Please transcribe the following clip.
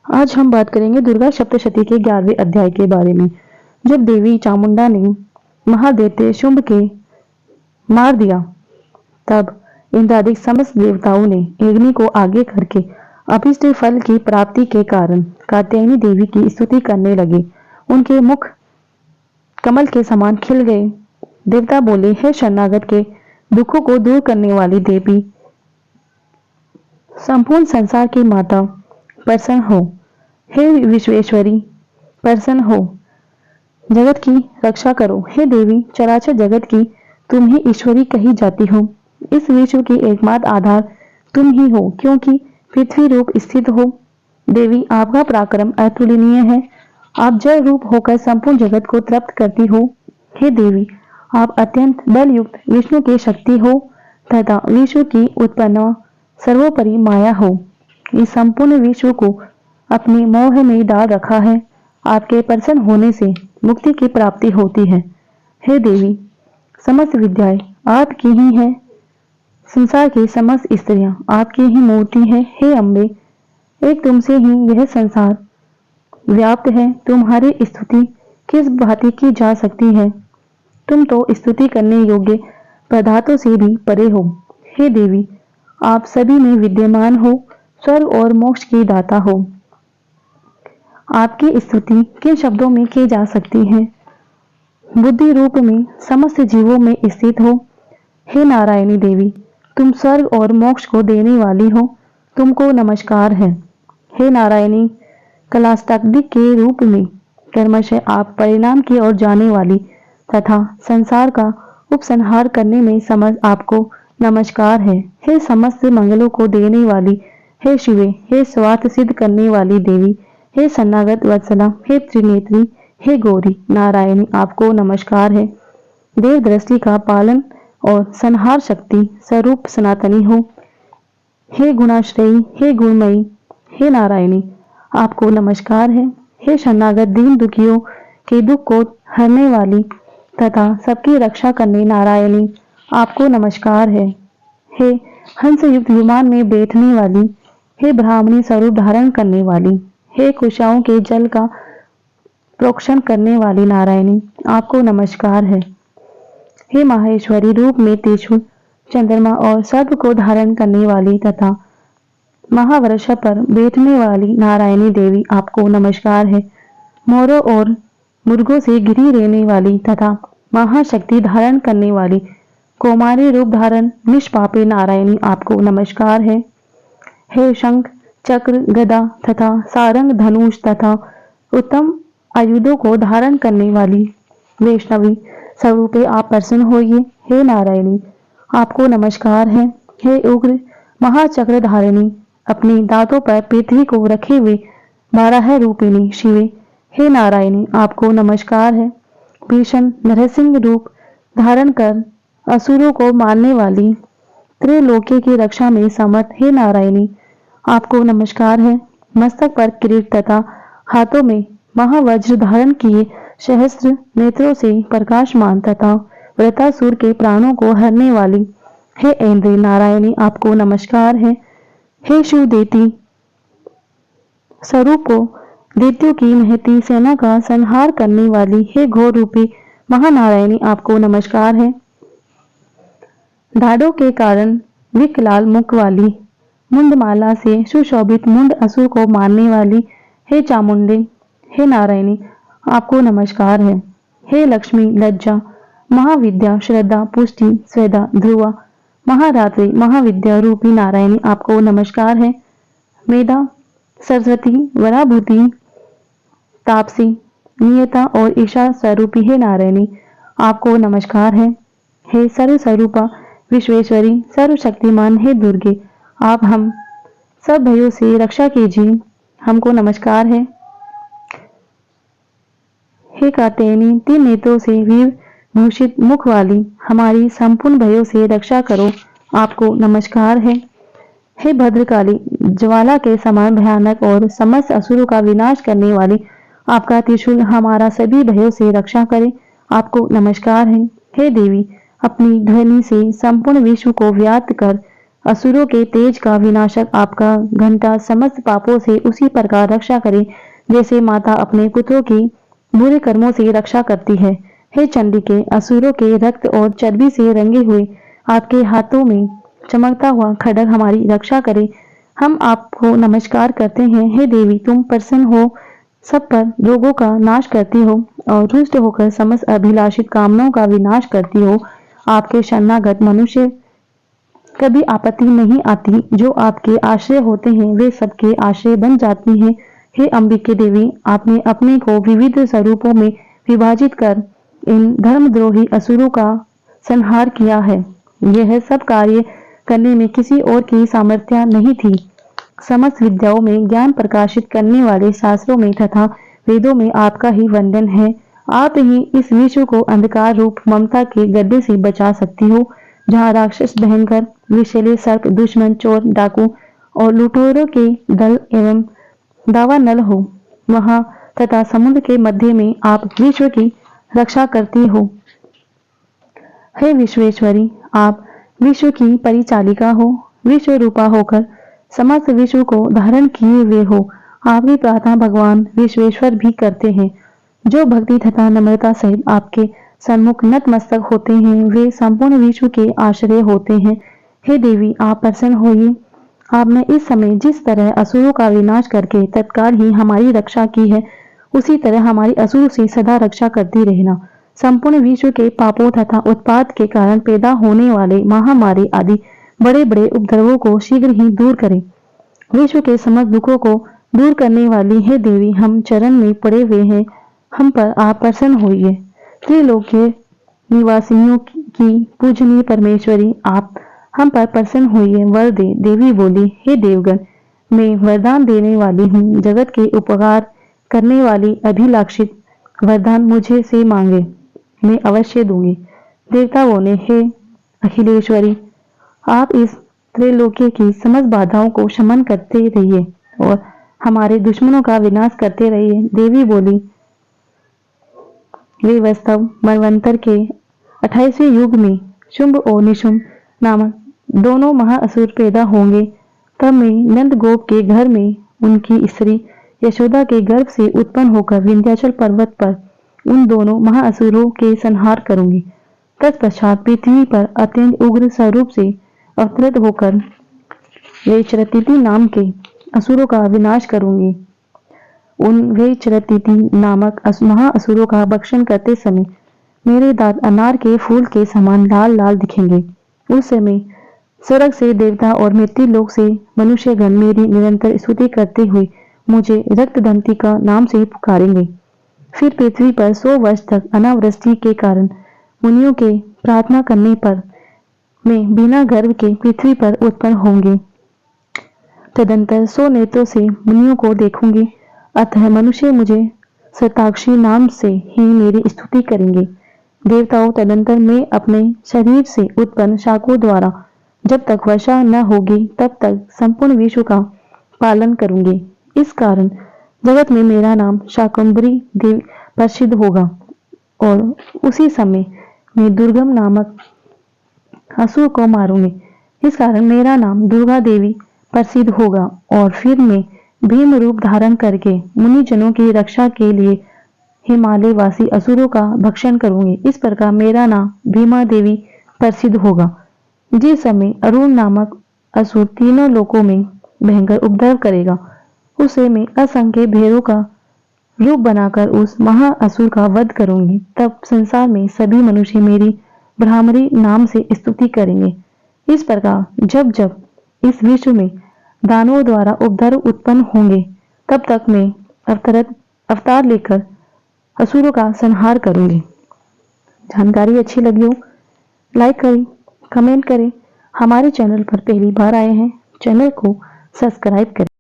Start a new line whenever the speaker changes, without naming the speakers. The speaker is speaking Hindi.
आज हम बात करेंगे दुर्गा सप्तशती के 11वें अध्याय के बारे में। जब देवी चामुंडा ने महादैत्य शुंभ के मार दिया, तब इंद्रादिक समस्त देवताओं ने अग्नि को आगे करके अभीष्ट फल की प्राप्ति के कारण कात्यायनी देवी की स्तुति करने लगे। उनके मुख कमल के समान खिल गए। देवता बोले, हे शरणागत के दुखों को दूर करने वाली देवी, संपूर्ण संसार की माता, प्रसन्न हो। हे विश्वेश्वरी, प्रसन्न हो, जगत की रक्षा करो। हे देवी, चराचर जगत की तुम ही ईश्वरी कही जाती हो। इस विश्व की एकमात्र आधार तुम ही हो, क्योंकि पृथ्वी रूप स्थित हो। देवी, आपका पराक्रम अतुलनीय है। आप जल रूप होकर संपूर्ण जगत को तृप्त करती हो। हे देवी, आप अत्यंत बलयुक्त विष्णु की शक्ति हो तथा विश्व की उत्पन्न सर्वोपरि माया हो। इस संपूर्ण विश्व को अपनी मोह में डाल रखा है। आपके प्रसन्न होने से मुक्ति की प्राप्ति होती है। हे देवी, समस्त विद्याएं आपकी ही है। संसार की समस्त स्त्रियां आपकी ही मूर्ति है। हे अम्बे, एक तुमसे ही यह संसार व्याप्त है। तुम्हारी स्तुति किस भांति की जा सकती है? तुम तो स्तुति करने योग्य पदार्थों से भी परे हो। हे देवी, आप सभी में विद्यमान हो, स्वर्ग और मोक्ष की दाता हो। आपकी स्तुति किन शब्दों में की जा सकती है? बुद्धि रूप में समस्त जीवों में स्थित हो। हे नारायणी देवी, तुम स्वर्ग और मोक्ष को देने वाली हो। तुमको नमस्कार है। हे नारायणी, कलाष्टादिक के रूप में कर्मशः आप परिणाम की ओर जाने वाली तथा संसार का उपसंहार करने में समर्थ आपको नमस्कार है। हे समस्त मंगलों को देने वाली, हे शिवे, हे स्वार्थ सिद्ध करने वाली देवी, हे शरणागत वत्सला, हे त्रिनेत्री, हे गौरी, नारायणी, आपको नमस्कार है। देव दृष्टि का पालन और संहार शक्ति स्वरूप सनातनी हो। हे गुणाश्रयी, हे गुणमयी, हे नारायणी, आपको नमस्कार है। हे शरणागत दीन दुखियों के दुख को हरने वाली तथा सबकी रक्षा करने नारायणी, आपको नमस्कार है। हे हंस युक्त विमान में बैठने वाली, हे ब्राह्मणी स्वरूप धारण करने वाली, हे कुशाओं के जल का प्रोक्षण करने वाली नारायणी, आपको नमस्कार है। हे माहेश्वरी रूप में त्रिशूल, चंद्रमा और सर्प को धारण करने वाली तथा महावृक्ष पर बैठने वाली नारायणी देवी, आपको नमस्कार है। मोरों और मुर्गों से घिरी रहने वाली तथा महाशक्ति धारण करने वाली कौमारी रूप धारण निष्पापी नारायणी, आपको नमस्कार है। हे शंख, चक्र, गदा तथा सारंग, धनुष तथा उत्तम आयुधों को धारण करने वाली वैष्णवी स्वरूपे आप प्रसन्न होइए। हे नारायणी, आपको नमस्कार है। हे उग्र महाचक्र धारिणी, अपने दांतों पर पृथ्वी को रखे हुए 12 रूपिणी शिवे, हे नारायणी, आपको नमस्कार है। भीषण नरसिंह रूप धारण कर असुरों को मारने वाली त्रिलोकी की रक्षा में समर्थ, हे नारायणी, आपको नमस्कार है। मस्तक पर किरीट तथा हाथों में महावज्र धारण किए सहस्त्र नेत्रों से प्रकाशमान तथा वृतासुर के प्राणों को हरने वाली, हे ऐन्द्री नारायणी, आपको नमस्कार है। हे शिव देती स्वरूप को दैत्यों की महती सेना का संहार करने वाली, हे घोर रूपी महानारायणी, आपको नमस्कार है। दाढ़ों के कारण विकलाल मुख वाली, मुंडमाला से सुशोभित मुंड असुर को मारने वाली, हे चामुंडे, हे नारायणी, आपको नमस्कार है। हे लक्ष्मी, लज्जा, महाविद्या, श्रद्धा, पुष्टि, स्वेदा, ध्रुवा, महारात्रि, महाविद्या रूपी नारायणी, आपको नमस्कार है। मेधा, सरस्वती, वराभूति, तापसी, नियता और ईशा स्वरूपी, हे नारायणी, आपको नमस्कार है। हे सर्व स्वरूपा विश्वेश्वरी, सर्वशक्तिमान, हे दुर्गे, आप हम सब भयों से रक्षा कीजिए, हमको नमस्कार है। हे कात्यायनी, 3 नेत्रों से वीर भूषित मुख वाली, हमारी संपूर्ण भयों से रक्षा करो, आपको नमस्कार है। हे भद्रकाली, ज्वाला के समान भयानक और समस्त असुरों का विनाश करने वाली, आपका त्रिशूल हमारा सभी भयों से रक्षा करे, आपको नमस्कार है। हे देवी, अपनी ध्वनि से संपूर्ण विश्व को व्याप्त कर असुरों के तेज का विनाशक आपका घंटा समस्त पापों से उसी प्रकार रक्षा करे जैसे माता अपने पुत्रों की बुरे कर्मों से रक्षा करती है। हे चंडिके, असुरों के रक्त और चर्बी से रंगे हुए आपके हाथों में चमकता हुआ खड्ग हमारी रक्षा करे। हम आपको नमस्कार करते हैं। हे देवी, तुम प्रसन्न हो, सब पर रोगों का नाश करती हो और रुष्ट होकर समस्त अभिलाषित कामनाओं का विनाश करती हो। आपके शरणागत मनुष्य कभी आपत्ति नहीं आती, जो आपके आश्रय होते हैं वे सबके आश्रय बन जाती हैं। हे अम्बिके देवी, आपने अपने को विविध स्वरूपों में विभाजित कर इन धर्मद्रोही असुरों का संहार किया है। यह सब कार्य करने में किसी और की सामर्थ्य नहीं थी। समस्त विद्याओं में ज्ञान प्रकाशित करने वाले शास्त्रों में तथा वेदों में आपका ही वंदन है। आप ही इस विश्व को अंधकार रूप ममता के गड्ढे से बचा सकती हो, जहाँ राक्षस भयंकर विषैले सर्प दुश्मन चोर डाकू और लुटेरों के दल एवं दावानल हो वहां तथा समुद्र के मध्य में आप विश्व की रक्षा करती हो। हे विश्वेश्वरी, आप विश्व की परिचालिका हो, विश्व रूपा होकर समस्त विश्व को धारण किए हुए हो। आपकी प्रार्थना भगवान विश्वेश्वर भी करते हैं। जो भक्ति तथा नम्रता सहित आपके सन्मुख नतमस्तक होते हैं वे संपूर्ण विश्व के आश्रय होते हैं। हे देवी, आप प्रसन्न होइए। आपने इस समय जिस तरह असुरों का विनाश करके तत्काल ही हमारी रक्षा की है, उसी तरह हमारी असुरों से सदा रक्षा करती रहना। संपूर्ण विश्व के पापों तथा उत्पात के कारण पैदा होने वाले महामारी आदि बड़े बड़े उपद्रवों को शीघ्र ही दूर करें। विश्व के समस्त दुखों को दूर करने वाली है देवी, हम चरण में पड़े हुए हैं, हम पर आप प्रसन्न होइए। त्रिलोक्य निवासिनियों की पूजनीय परमेश्वरी, आप हम पर प्रसन्न होइए, वर दे। देवी बोली, हे देवगण, मैं वरदान देने वाली हूँ। जगत के उपकार करने वाली अभिलाषित वरदान मुझे से मांगे, मैं अवश्य दूंगी। देवता बोले, हे अखिलेश्वरी, आप इस त्रैलोक्य की समस्त बाधाओं को शमन करते रहिए और हमारे दुश्मनों का विनाश करते रहिए। देवी बोली, वे वास्तव मनवंतर के 28वें युग में शुंभ और निशुंभ नामक दोनों महाअसुर पैदा होंगे। तब मैं नंद गोप के घर में उनकी स्त्री यशोदा के गर्भ से उत्पन्न होकर विंध्याचल पर्वत पर उन दोनों महाअसुरों के संहार करूंगी। तत्पश्चात पृथ्वी पर अत्यंत उग्र स्वरूप से अवतरित होकर वेचरतिथि नाम के असुरों का विनाश करूंगी। उन वेचरतिथि नामक महाअसुरों का भक्षण करते समय मेरे दांत अनार के फूल के समान लाल लाल दिखेंगे। उस समय स्वर्ग से देवता और मृत्यु लोक से मनुष्यगण मेरी निरंतर स्तुति करते हुए मुझे रक्तदंती का नाम से पुकारेंगे। फिर पृथ्वी पर 100 वर्ष तक अनावृष्टि के कारण मुनियों के प्रार्थना करने पर मैं बिना गर्भ के पृथ्वी पर उत्पन्न होंगे। तदंतर 100 नेत्रों से मुनियों को देखूंगी, अतः मनुष्य मुझे सताक्षी नाम से ही मेरी स्तुति करेंगे। देवताओं, तदंतर मैं अपने शरीर से उत्पन्न शाकों द्वारा जब तक वर्षा न होगी तब तक संपूर्ण विश्व का पालन करूंगी। इस कारण जगत में मेरा नाम शाकंभरी देव प्रसिद्ध होगा और उसी समय मैं दुर्गम नामक असुर को मारूंगी। इस कारण मेरा नाम दुर्गा देवी प्रसिद्ध होगा और फिर मैं भीम रूप धारण करके मुनिजनों की रक्षा के लिए हिमालय वासी असुरों का भक्षण करूंगी। इस प्रकार मेरा नाम भीमा देवी प्रसिद्ध होगा। जिस समय अरुण नामक असुर तीनों लोकों में भयंकर उपद्रव करेगा, उसे मैं असंख्य भेड़ों का रूप बनाकर उस महाअसुर का वध करूंगी। तब संसार में सभी मनुष्य मेरी ब्राह्मणी नाम से स्तुति करेंगे। इस प्रकार जब जब इस विश्व में दानवों द्वारा उपद्रव उत्पन्न होंगे, तब तक मैं अवतार लेकर असुरों का संहार करूंगी। जानकारी अच्छी लगी हो लाइक करें, कमेंट करें। हमारे चैनल पर पहली बार आए हैं, चैनल को सब्सक्राइब करें।